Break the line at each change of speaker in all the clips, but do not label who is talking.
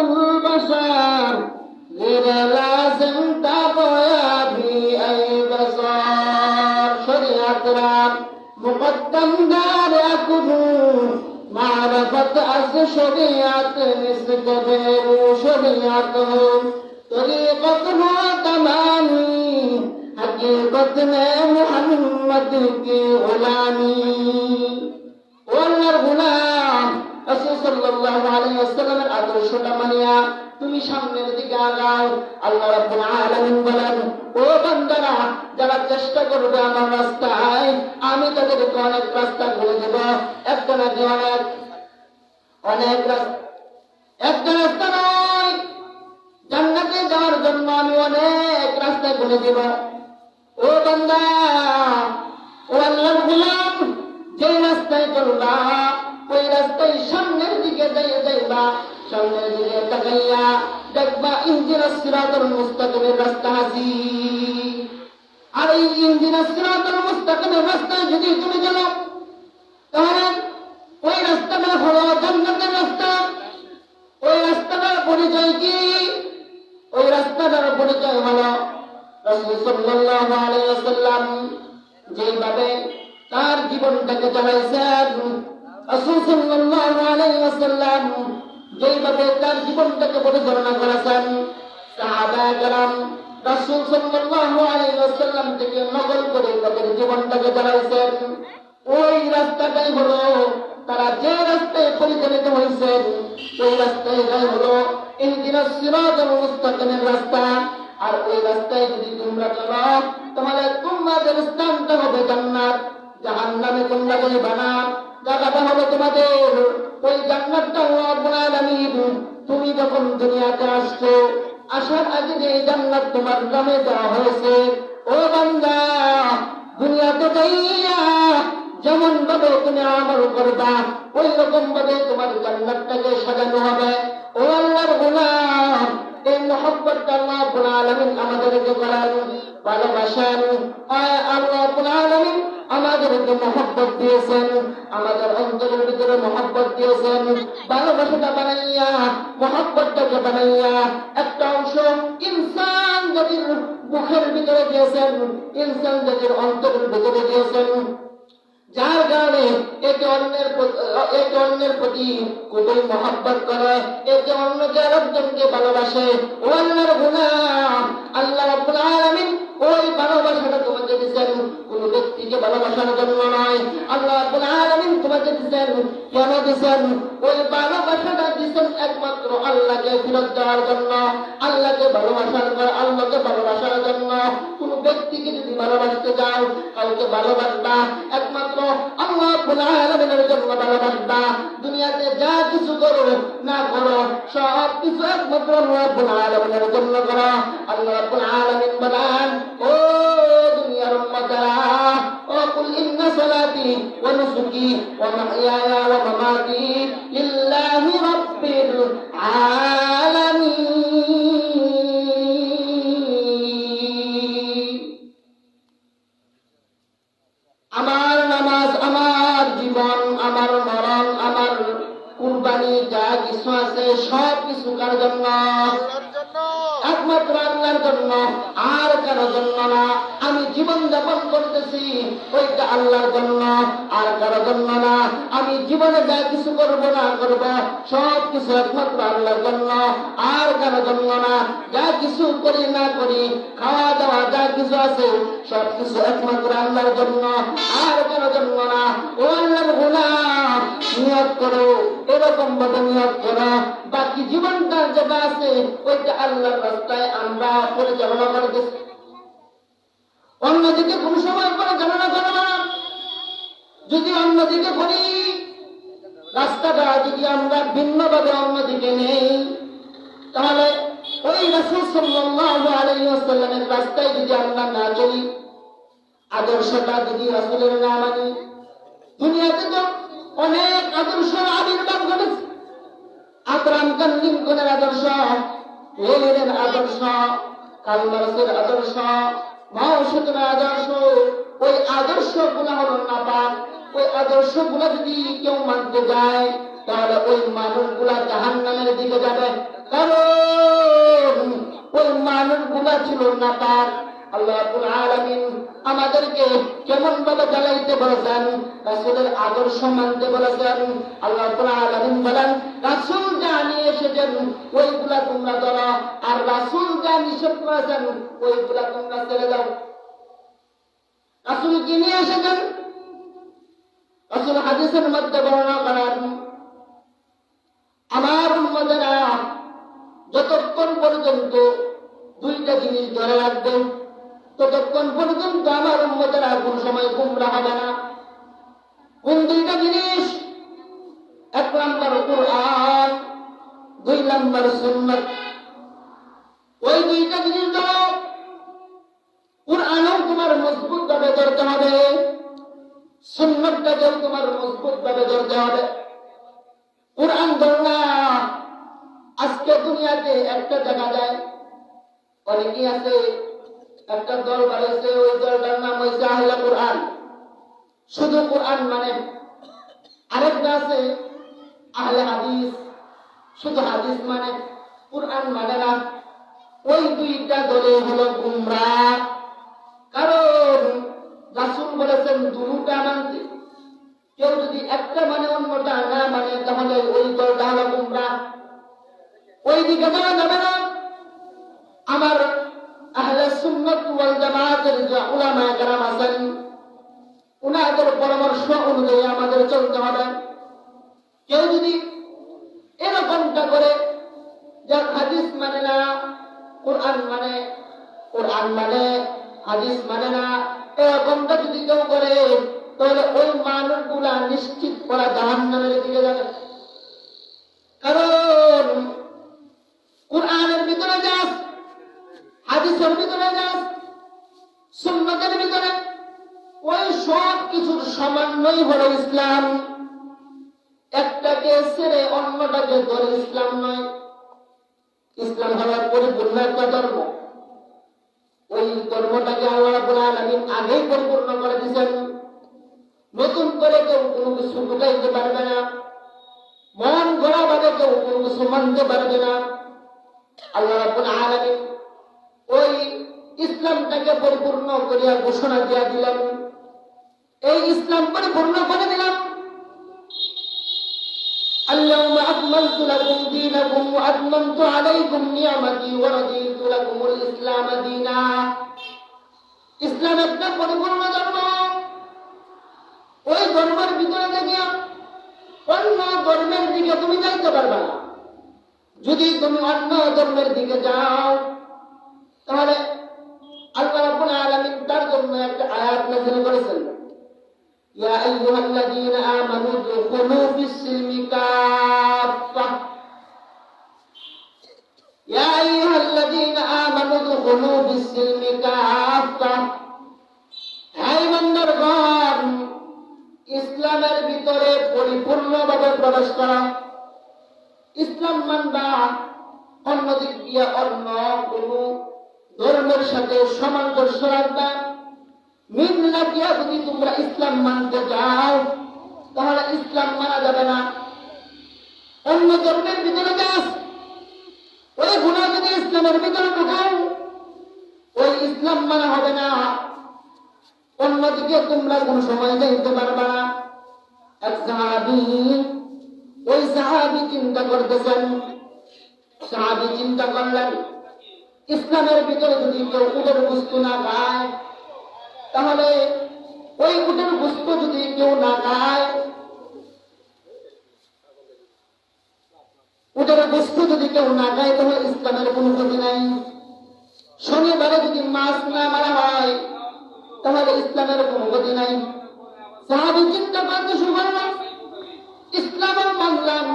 البشر غير لازم تبويا في أي بصار شريعة مقدم دار أكدو معرفة أس شريعة نستبر شريعتهم طريقة تمامي حقيقة محمد کی غلامی ওয়াল্লাহর গোলাম রাসূল সাল্লাল্লাহু আলাইহি ওয়াসাল্লামের আদর্শটা মানিয়া তুমি সামনের দিকে আগাও। আল্লাহ রাব্বুল আলামিন বলেন, ও বান্দারা, যারা চেষ্টা করবে আমার রাস্তায়, আমি তাদেরকে অনেক রাস্তা খুলে দেব। একটা নাকি অনেক রাস্তা, একটা রাস্তা নয়, জান্নাতে যাওয়ার জন্য আমি অনেক রাস্তা খুলে দেব। ও বান্দা, ও আল্লাহর গোলাম, যে রাস্তায় চলবা ওই রাস্তায় সামনের দিকে যাইবা, সামনের দিকে তাকাইয়া দেখবা ইহদিনাস সিরাতাল মুস্তাকিমের রাস্তা হাজির। আর এই ইহদিনাস সিরাতাল মুস্তাকিমের রাস্তায় যদি তুমি চলো, তাহলে ওই রাস্তাটা হলো জান্নাতের রাস্তা। ওই রাস্তাটার পরিচয় কি? ওই রাস্তাটার পরিচয় হলো রাসূল সাল্লাল্লাহু আলাইহি ওয়াসাল্লাম যেভাবে তার জীবনটাকে চালাইছেন, রাসূল সাল্লাল্লাহু আলাইহি ওয়াসাল্লাম যেভাবে তার জীবনটাকে পরিচালনা করেছেন, সাহাবায়ে কেরাম রাসূল সাল্লাল্লাহু আলাইহি ওয়াসাল্লাম থেকে নকল করে তাদের জীবনটাকে চালাইছেন। ওই রাস্তাটাই হলো, তারা যে রাস্তায় পরিচালিত হয়েছেন ওই রাস্তাটাই হলো ইহদিনাস সিরাতাল মুস্তাকিমের রাস্তা। আর ওই রাস্তায় যদি তোমরা চলো, তাহলে তোমাদের স্থানটা হবে জান্নাত, জাহান্নামে তোমরা যাইবা না। জায়গাটা হবে তোমাদের ওই জান্নাতটা রব্বুল আলামিন তুমি যখন দুনিয়াতে আসছো, আসার আগে যে জান্নাত তোমার নামে দেওয়া হয়েছে, ও বান্দা, দুনিয়াতে যাইয়া যেমন ভাবে তুমি আমল করবা ওই রকম ভাবে তোমার জান্নাতটাকে সাজানো হবে। ও আল্লাহর গোলাম, এই মহব্বতটা আল্লাহ রাব্বুল আলামিন আমাদেরকে করান, ভালোবাসেন। আল্লাহ রাব্বুল আলামিন আমাদেরকে মহব্বত দিয়েছেন, আমাদের অন্তরের ভিতরে মহব্বত দিয়েছেন। ভালোবাসাটা বানাইয়া, মহব্বতটাকে বানাইয়া একটা অংশ ইনসান জাতির মুখের ভিতরে দিয়েছেন, ইনসান জাতির অন্তরের ভিতরে দিয়েছেন, যার কারণে একে অন্যের প্রতি খুবই মহব্বত করে, একে অন্যকে আরেকজনকে ভালোবাসে। ও আল্লাহর গোলাম, আল্লাহ রাব্বুল আলামিন ওই ভালোবাসাটা তোমাকে দিয়েছেন কোন ব্যক্তিকে ভালোবাসার জন্য নয়। আল্লাহ রাব্বুল আলামিন তোমাকে দিয়েছেন কেন দিয়েছেন? ওই ভালোবাসাটা দিয়েছেন একমাত্র আল্লাহকে ফিরত দেওয়ার জন্য, আল্লাহকে ভালোবাসার জন্য। কোন ব্যক্তিকে যদি ভালোবাসতে চাও, কাউকে ভালোবাসবা একমাত্র আল্লাহ রাব্বুল আলামিনের জন্য ভালোবাসবা। দুনিয়াতে যা কিছু করো না করো, সব কিছু একমাত্র আল্লাহ রাব্বুল আলামিনের জন্য করো। আল্লাহ রাব্বুল আলামিন বলেন, ও দুনিয়ার উম্মতেরা, ও কুল ইন্না সালাতি ওয়া নুসুকি ওয়া মাহইয়ায়া ওয়া মামাতি লিল্লাহি রাব্বিল আলামিন। আমার নামাজ, আমার জীবন, আমার মরণ, আমার কুরবানি, যা কিছু আছে সব কিছু কার জন্য? একমাত্র আল্লাহর জন্য, আর কারো জন্য না। আমি জীবন যাপন করতেছি ওইটা আল্লাহর জন্য, আর কারো জন্য না। আমি জীবনে যা কিছু করব না করব সব কিছু একমাত্র আল্লাহর জন্য, আর কারো জন্য না। যা কিছু করি না করি, খাওয়া দাওয়া যা কিছু আছে সব কিছু একমাত্র আল্লাহর জন্য, আর কারো জন্য না। ও আল্লাহর গোলাম, নিয়ত করো, এরকম ভাবে নিয়ত করো বাকি জীবনটা যেটা আছে ওইটা আল্লাহর রাস্তায় আমরা পরিচালনা করতেছি, অন্যদিকে কোন সময় পরিচালনা করো না। যদি অন্যদিকে করি, রাস্তাটা যদি আমরা ভিন্নভাবে অন্যদিকে নেই, তাহলে ওই রাসূল সাল্লাল্লাহু আলাইহি ওয়াসাল্লামের রাস্তায় যদি আমরা না চলি, আদর্শটা যদি রাসূলের না মানি, দুনিয়াতে তো অনেক আদর্শ আবির্ভাব ঘটেছে। আব্রাহাম লিঙ্কনের আদর্শ, লেনিনের আদর্শ, কার্ল মার্ক্সের আদর্শ, মাও সেতুনের আদর্শ, ওই আদর্শগুলো হলো নাপাক। ওই আদর্শগুলো যদি কেউ মানতে যায়, তাহলে ওই মানুষগুলা জাহান্নামের দিকে যাবে, কারণ ওই মানুষগুলা ছিল না তার। আল্লাহ রাব্বুল আলামিন আমাদেরকে কেমন ভাবে চালাইতে বলেছেন, রাসূলের আদর্শ মানতে বলেছেন। আল্লাহ রাব্বুল আলামিন বলেন, রাসূল যা নিয়ে এসেছেন ওইগুলা তোমরা ধরো, আর রাসূল যা নিষেধ করেছেন ওইগুলা তোমরা ছেড়ে দাও। রাসূল কি নিয়ে এসেছেন? রাসূল হাদিসের মধ্যে বর্ণনা করেন, আমার উম্মতেরা যতক্ষণ পর্যন্ত দুইটা জিনিস ধরে রাখবে ততক্ষণ পর্যন্ত আমার উম্মতেরা কোন সময় গুমরাহ হবে না। কোন দুইটা জিনিস? এক নম্বর কুরআন, দুই নম্বর সুন্নাত। ওই দুইটা জিনিস ধরো, কুরআনও তোমার মজবুত ভাবে ধরতে হবে, সুন্নাতটাকেও তোমার মজবুত ভাবে ধরতে হবে। কুরআন ধরনা, আজকে দুনিয়াতে একটা দেখা যায় অনেকেই আছে, একটা দল বাড়িয়েছে, ওই দলটার নাম হয়েছে আহলে কুরআন, শুধু কুরআন মানে। আরেকটা আছে আহলে হাদিস, শুধু হাদিস মানে, কুরআন মানে না। ওই দুইটা দলে হলো গুমরাহ। কারণ রাসূল বলেছেন দুটা মানতে, কেউ যদি একটা মানে অন্যটা না মানে তাহলে ওই দলটা হলো গুমরাহ, ওই দিকে যাওয়া যাবে না। আমার আহলে সুন্নাত ওয়াল জামাতের যে উলামায়ে কেরাম আছেন, উনাদের পরামর্শ অনুযায়ী আমাদের চলতে হবে। কেউ যদি এরকমটা করে যে হাদিস মানে না, কুরআন মানে, কুরআন মানে হাদিস মানে না, এরকমটা যদি কেউ করে তাহলে ওই মানুষগুলা নিশ্চিত করা জাহান্নামের দিকে যাবে। কারণ কুরআনের ভিতরে যাস, হাদিসের ভিতরে যাস, সুন্নাতের ভিতরে, ওই সব কিছুর সমন্বয় হলো ইসলাম। একটাকে ছেড়ে অন্যটাকে ধরে ইসলাম নয়। ইসলাম হলো পরিপূর্ণ একটা ধর্ম। ওই ধর্মটাকে আল্লাহ রাব্বুল আলামিন আগেই পরিপূর্ণ করে দিয়েছেন। নতুন করে কেউ কোনো কিছু ঢুকাইতে পারবে না, মন গড়া ভাবে কেউ কোনো কিছু মানতে পারবে না। আল্লাহ রাব্বুল আলামিন ওই ইসলামটাকে পরিপূর্ণ করিয়া ঘোষণা দিয়া দিলেন, এই ইসলাম পরিপূর্ণ করে দিলাম। اليوم أكملت لكم دينكم وأتممت عليكم نعمتي ورضيت لكم الإسلام دينا। ইসলাম একটা পরিপূর্ণ ধর্ম। ওই ধর্মের ভিতরে থেকে অন্য ধর্মের দিকে তুমি যাইতে পারবে না। যদি তুমি অন্য ধর্মের দিকে যাও তাহলে আল্লাহ রাব্বুল আলামিন তার জন্য একটা আয়াত নাযিল করেছেন, ইয়া আইয়ুহাল্লাযীনা আমানু দুখুলু ফিস-সিলমি কাফা, ইয়া আইয়ুহাল্লাযীনা আমানু দুখুলু ফিস-সিলমি কাফা। হে ঈমানদারগণ, ইসলামের ভিতরে পরিপূর্ণভাবে প্রবেশ করা। ইসলাম মানবা, অন্যদিক দিয়ে অন্য কোন ধর্মের সাথে সামঞ্জস্য রাখবা। মিল্লাতিয়া যদি তোমরা ইসলাম মানতে যাও তাহলে ইসলাম মানা যাবে না। অন্য ধর্মের ভিতরে যাস, ওই গুনাহ যদি ইসলামের ভিতরে ঢুকাও ওই ইসলাম মানা হবে না। অন্যদিকে তোমরা কোন সময় যাইতে পারবে না। এক সাহাবী, ওই সাহাবী চিন্তা করতেছেন, সাহাবী চিন্তা করলেন ইসলামের ভিতরে যদি কেউ উটের বস্তু না খায় তাহলে ওই উটের বস্তু যদি কেউ না খায়, উটের বস্তু যদি কেউ না খায় তাহলে ইসলামের কোনো ক্ষতি নাই। শনিবারে যদি মাছ না মারা হয় তাহলে ইসলামের কোনো ক্ষতি নাই। সাহাবী চিন্তা করতে শুরু করলাম, ইসলামও মানলাম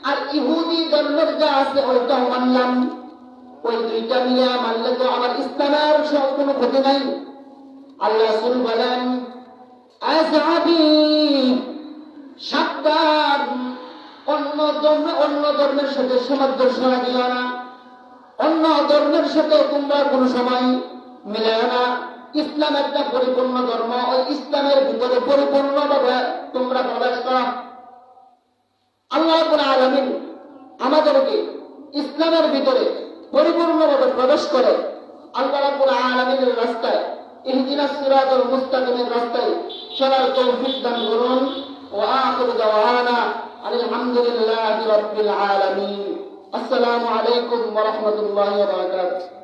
আর ইহুদি ধর্মের যা আছে ওইটাও মানলাম, ওই দুইটা মিলে মানলে তো আমার ইসলামের সব কোনো ক্ষতি নাই। আল্লাহ রাসূল বলেন, আয় সাহাবী সাবধান, অন্য ধর্মের সাথে সামঞ্জস্য রাখিও না, অন্য ধর্মের সাথে তোমরা কোনো সময় মিলাও না। ইসলাম একটা পরিপূর্ণ ধর্ম, ওই ইসলামের ভিতরে পরিপূর্ণভাবে তোমরা প্রবেশ করো। আল্লাহ রাব্বুল আলামিন আমাদেরকে ইসলামের ভিতরে পরিপূর্ণভাবে প্রবেশ করে আল্লাহ রাব্বুল আলামিনের রাস্তায় ইহদিনাস সিরাতাল মুস্তাকিমের রাস্তায় চলার তৌফিক দান করুন। ওয়া আখিরু দাওয়ানা আলহামদুলিল্লাহি রাব্বিল আলামিন। আসসালামু আলাইকুম ওয়া রাহমাতুল্লাহি ওয়া বারাকাতুহু।